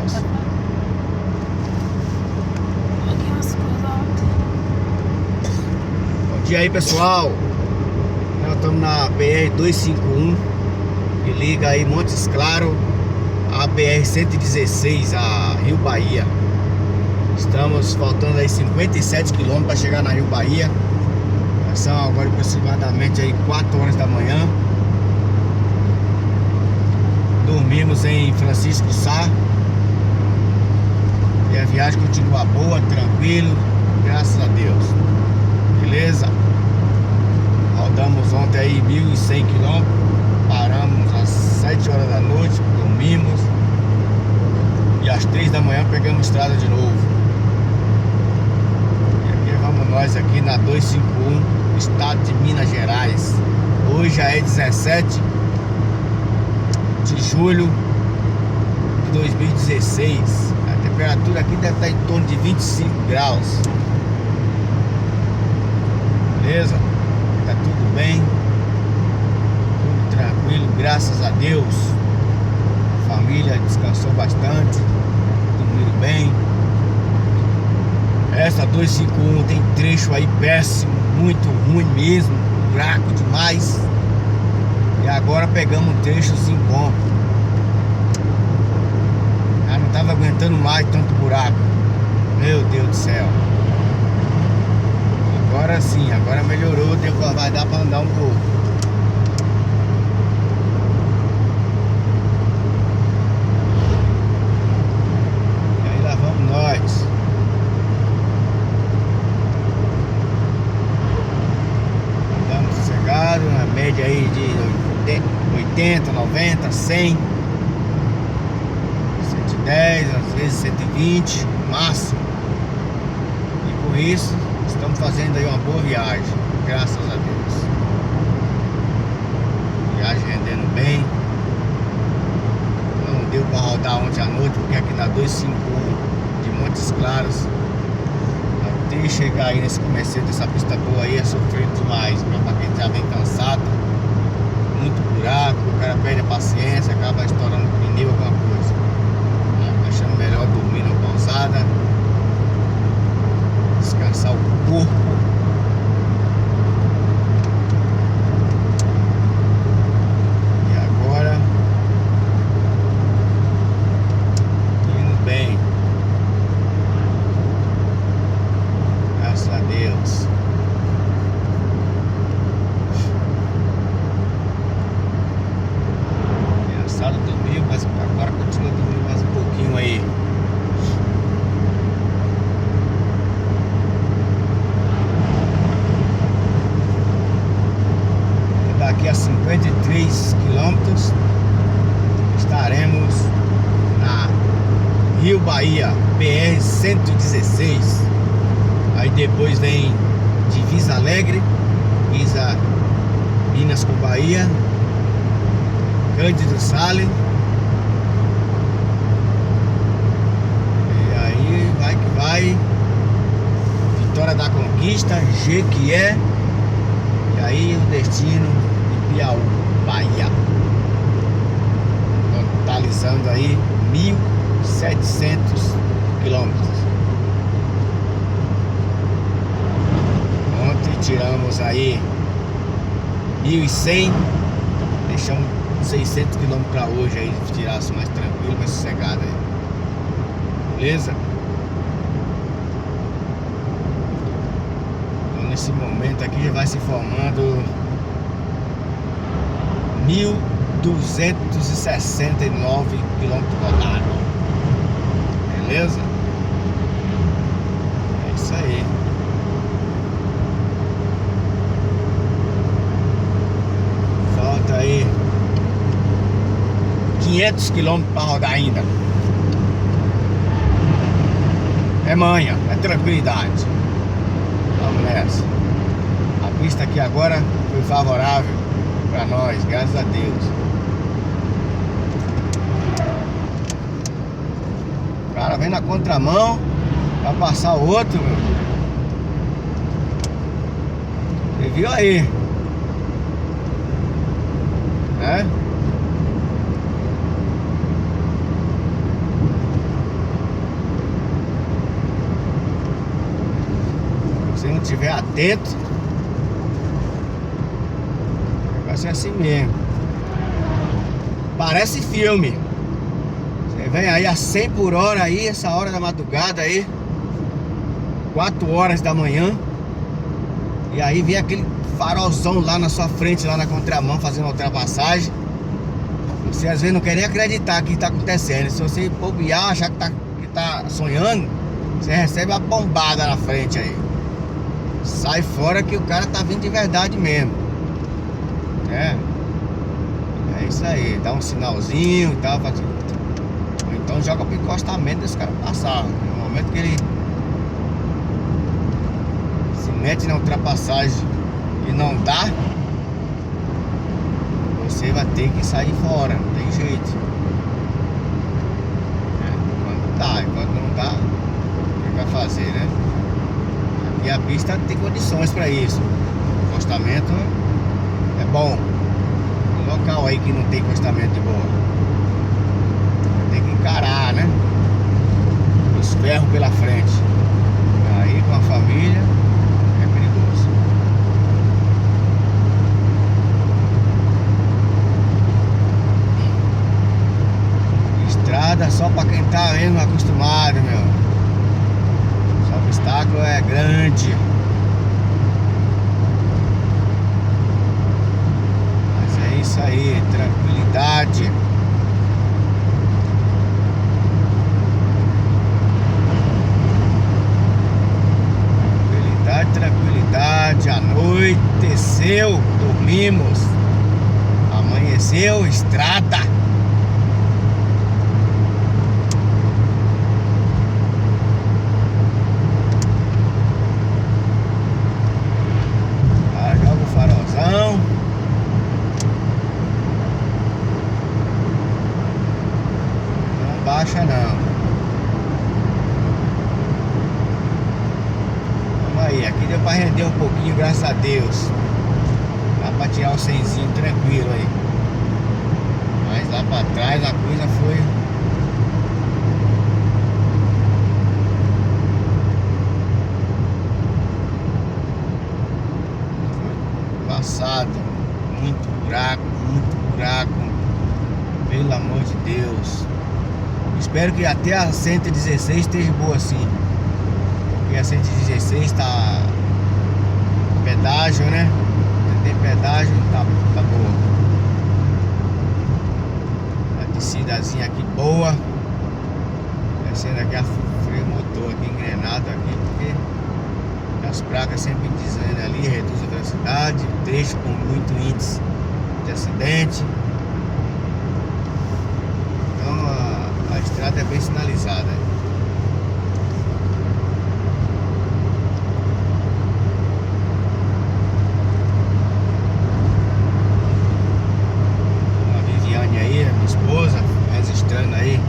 Deus. Bom dia aí, pessoal. Nós estamos na BR-251 que liga aí Montes Claros a BR-116 a Rio Bahia. Estamos faltando aí 57 km para chegar na Rio Bahia. São agora aproximadamente aí 4 horas da manhã. Dormimos em Francisco Sá e a viagem continua boa, tranquilo, graças a Deus. Beleza? Rodamos ontem aí 1.100 km, paramos às 7 horas da noite, dormimos e às 3 da manhã pegamos estrada de novo. E aqui vamos nós aqui na 251, estado de Minas Gerais. Hoje já é 17 de julho de 2016. A temperatura aqui deve estar em torno de 25 graus. Beleza? Tá tudo bem, tudo tranquilo, graças a Deus. A família descansou bastante, dormiram bem. Essa 251 tem trecho aí péssimo, muito ruim mesmo, buraco demais. E agora pegamos um trechozinho bom. Já não tava aguentando mais tanto buraco. Meu Deus do céu. Agora sim, agora melhorou, vai dar pra andar um pouco. E aí lá vamos nós. Andamos sossegado, na média aí de 80, 90, 100, 110, às vezes 120, máximo. E por isso estamos fazendo aí uma boa viagem, graças a Deus. Viagem rendendo bem. Não deu para rodar ontem à noite, porque aqui na 251 de Montes Claros, até chegar aí nesse começo dessa pista boa aí, é sofrido demais, para quem já vem cansado. Muito buraco, o cara perde a paciência, acaba estourando o pneu, alguma coisa. Achando melhor dormir na pousada, descansar o corpo. E agora indo bem, graças a Deus. Dormiu, mas agora continua dormindo mais um pouquinho aí. Daqui a 53 quilômetros estaremos na Rio Bahia, BR-116. Aí depois vem Divisa Alegre, Divisa Minas com Bahia, Cândido Sales. E aí vai que vai. Vitória da Conquista, Jequié. E aí o destino de Piauí, Bahia. Totalizando aí 1.700 quilômetros. Ontem tiramos aí 1.100. Deixamos 600 km para hoje aí, se tirasse mais tranquilo, mais sossegado aí. Beleza? Então nesse momento aqui já vai se formando 1.269 km rodados. Beleza? É isso aí. Falta aí 500 km para rodar ainda. É manha, é tranquilidade. Vamos nessa. A pista aqui agora foi favorável para nós, graças a Deus. O cara vem na contramão para passar o outro, meu. Você viu aí? estiver atento, vai ser assim mesmo. Parece filme. Você vem aí a 100 por hora aí, essa hora da madrugada aí, 4 horas da manhã, e aí vem aquele farolzão lá na sua frente, lá na contramão, fazendo uma ultrapassagem. Você às vezes não quer nem acreditar que está acontecendo. Se você bobear, achar que tá sonhando, você recebe uma bombada na frente aí. Sai fora que o cara tá vindo de verdade mesmo. É isso aí, dá um sinalzinho e tal, ou então joga pro encostamento desse cara passar. No momento que ele se mete na ultrapassagem e não dá, você vai ter que sair fora, não tem jeito. Quando dá, enquanto não dá, o que vai fazer, né? Aqui a pista tem condições para isso. O encostamento é bom. Um local aí que não tem encostamento de boa, tem que encarar, né? Os ferros pela frente. Aí com a família é perigoso. Estrada só para quem tá mesmo acostumado, meu. Só o obstáculo é grande. Mas é isso aí, tranquilidade. Tranquilidade, anoiteceu, dormimos, amanheceu, estrada. Joga o farolzão. Não baixa não. Aí, aqui deu pra render um pouquinho, graças a Deus. Dá pra tirar o 100zinho tranquilo aí. Mas lá pra trás a coisa foi embaçado. Muito buraco. Pelo amor de Deus. Espero que até a 116 esteja boa assim. E a 116 tá pedágio, né? Tem pedágio, tá boa. A descidazinha aqui boa. Descendo aqui a freio motor aqui engrenado aqui, porque as placas sempre dizendo ali, reduz a velocidade, trecho com muito índice de acidente. Então a estrada é bem sinalizada. Esposa registrando aí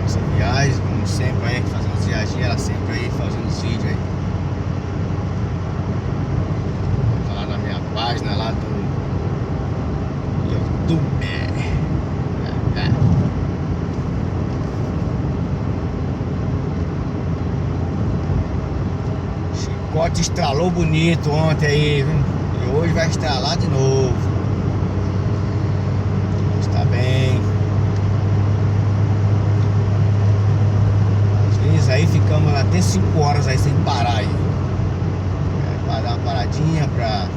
essa viagem, como sempre aí, fazendo as viagens, ela sempre aí fazendo os vídeos aí. Tá lá na minha página lá do YouTube. Chicote estralou bonito ontem aí, viu? E hoje vai estralar de novo. Bem, às vezes aí ficamos até 5 horas aí sem parar aí. Para dar uma paradinha, pra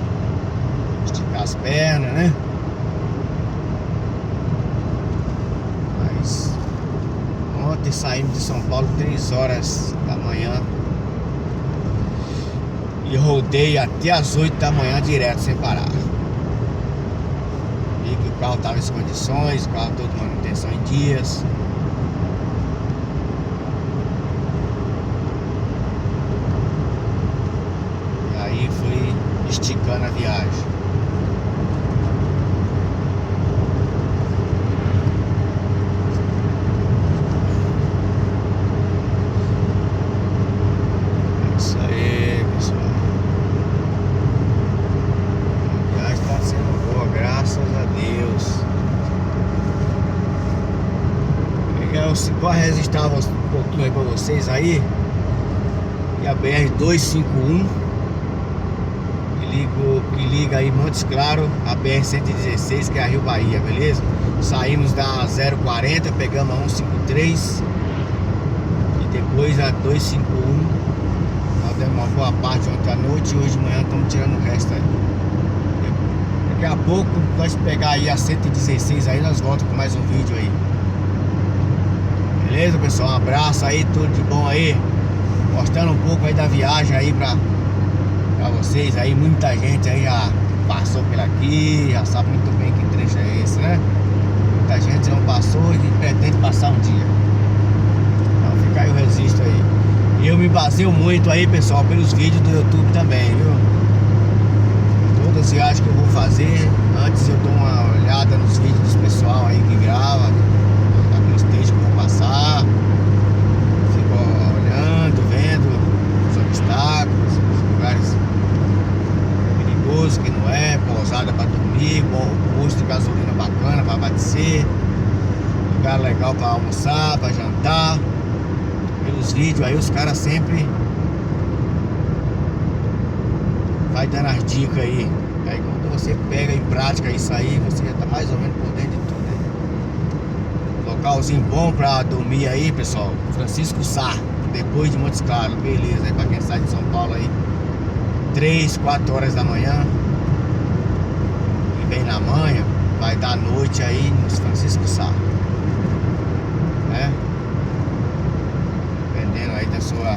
esticar as pernas, né? Mas ontem saímos de São Paulo 3 horas da manhã e rodei até as 8 da manhã direto sem parar. O carro estava em condições, o carro todo manutenção em dias. E aí fui esticando a viagem. É isso aí, pessoal. A viagem está sendo boa, graças a Deus. Eu vou registrar um pouquinho aí pra vocês aí. e a BR-251 que liga aí Montes Claros a BR-116, que é a Rio Bahia, beleza? Saímos da 040, pegamos a 153 e depois a 251. Nós demos uma boa parte ontem à noite e hoje de manhã estamos tirando o resto aí. Daqui a pouco nós pegar aí a 116 aí, nós voltamos com mais um vídeo aí. Beleza, pessoal? Um abraço aí, tudo de bom aí. Mostrando um pouco aí da viagem aí pra vocês aí. Muita gente aí já passou por aqui, já sabe muito bem que trecho é esse, né? Muita gente não passou e pretende passar um dia. Então fica aí o registro aí. E eu me baseio muito aí, pessoal, pelos vídeos do YouTube também, viu? Todas as viagens que eu vou fazer, antes eu dou uma olhada nos vídeos dos pessoal aí que grava, aqueles trechos que eu vou passar. Fico olhando, vendo os obstáculos, os lugares perigosos que não é, pousada pra dormir, bom posto de gasolina bacana pra abastecer, lugar legal pra almoçar, pra jantar. Pelos vídeos aí os caras sempre vai dando as dicas aí. Aí quando você pega em prática isso aí, você já tá mais ou menos por dentro de tudo aí. Localzinho bom pra dormir aí, pessoal, Francisco Sá, depois de Montes Claros, beleza. Aí pra quem sai de São Paulo aí, 3, 4 horas da manhã e vem na manhã, vai dar noite aí no Francisco Sá, né? Dependendo aí da sua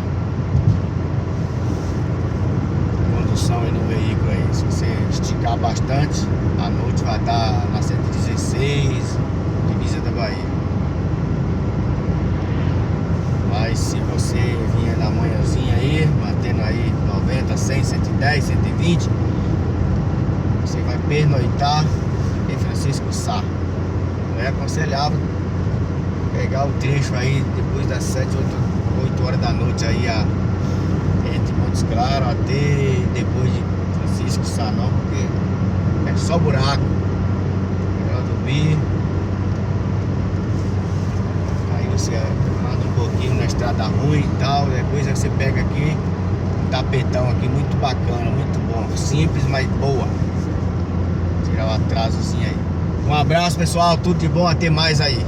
condução aí no veículo aí. Se você esticar bastante, a noite vai estar na 116, divisa da Bahia. Mas se você vier na manhãzinha aí, mantendo aí 90, 100, 110, 120, você vai pernoitar em Francisco Sá. Não é aconselhável pegar o trecho aí depois das 7, 8 horas da noite aí, entre Montes Claros até depois de Francisco Sá, não, porque é só buraco. Melhor dormir. Aí você anda um pouquinho na estrada ruim e tal, depois você pega aqui um tapetão aqui muito bacana, muito bom, simples, mas boa. Tirar o atrasozinho aí. Um abraço, pessoal, tudo de bom, até mais aí.